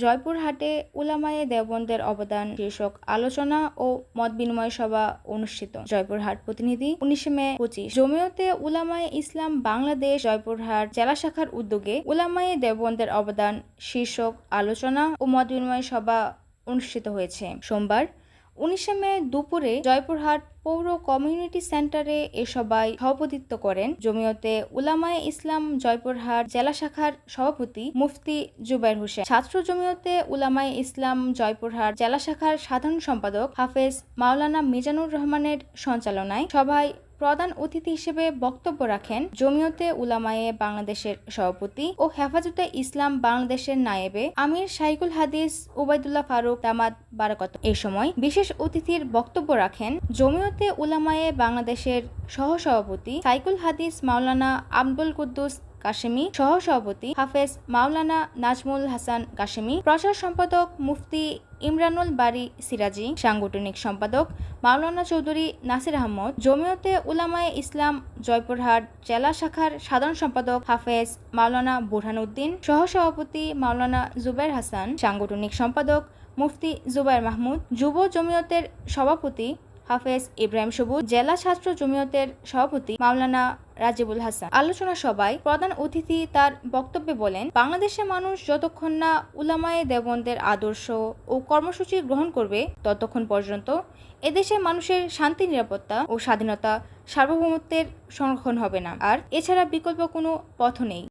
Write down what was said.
জয়পুরহাটে উলামায়ে দেওবন্দের অবদান শীর্ষক আলোচনা ও মত বিনিময় সভা অনুষ্ঠিত। জয়পুরহাট প্রতিনিধি 19 মে 25। জমিয়তে উলামায়ে ইসলাম বাংলাদেশ জয়পুরহাট জেলা শাখার উদ্যোগে উলামায়ে দেওবন্দের অবদান শীর্ষক আলোচনা ও মত বিনিময় সভা অনুষ্ঠিত হয়েছে। সোমবার 19 মে দুপুরে জয়পুরহাট পৌর কমিউনিটি সেন্টারে এ সভায় সভাপতিত্ব করেন জমিয়তে উলামায়ে ইসলাম জয়পুরহাট জেলা শাখার সভাপতি মুফতি জুবায়ের হোসেন। ছাত্র জমিয়তে উলামায়ে ইসলাম জয়পুরহাট জেলা শাখার সাধারণ সম্পাদক হাফেজ মাওলানা মিজানুর রহমানের সঞ্চালনায় সভায় প্রধান অতিথি হিসেবে বক্তব্য রাখেন জমিয়তে উলামায়ে বাংলাদেশের সভাপতি ও হেফাজতে ইসলাম বাংলাদেশের নায়েবে আমির শাইখুল হাদিস উবাইদুল্লাহ ফারুক দামাত বারাকাত। এ সময় বিশেষ অতিথির বক্তব্য রাখেন জমিয়তে উলামায়ে বাংলাদেশের সহসভাপতি শাইখুল হাদিস মাওলানা আব্দুল কুদ্দুস কাশেমি, সহসভাপতি হাফেজ মাওলানা নাজমুল হাসান কাশেমি, প্রচার সম্পাদক মুফতি ইমরানুল বারী সিরাজি, সাংগঠনিক সম্পাদক মাওলানা চৌধুরী নাসির আহমদ, জমিয়তে উলামায়ে ইসলাম জয়পুরহাট জেলা শাখার সাধারণ সম্পাদক হাফেজ মাওলানা বুরহানুদ্দিন, সহসভাপতি মাওলানা জুবায়ের হাসান, সাংগঠনিক সম্পাদক মুফতি জুবায়ের মাহমুদ, যুব জমিয়তের সভাপতি হাফেজ ইব্রাহিম সবুজ, জেলা ছাত্র জমিয়তের সভাপতি মাওলানা রাজিবুল হাসান। আলোচনা সভায় প্রধান অতিথি তার বক্তব্যে বলেন, বাংলাদেশের মানুষ যতক্ষণ না উলামায়ে দেওবন্দের আদর্শ ও কর্মসূচি গ্রহণ করবে ততক্ষণ পর্যন্ত এদেশের মানুষের শান্তি, নিরাপত্তা ও স্বাধীনতা সার্বভৌমত্বের সংরক্ষণ হবে না। আর এছাড়া বিকল্প কোনো পথ নেই।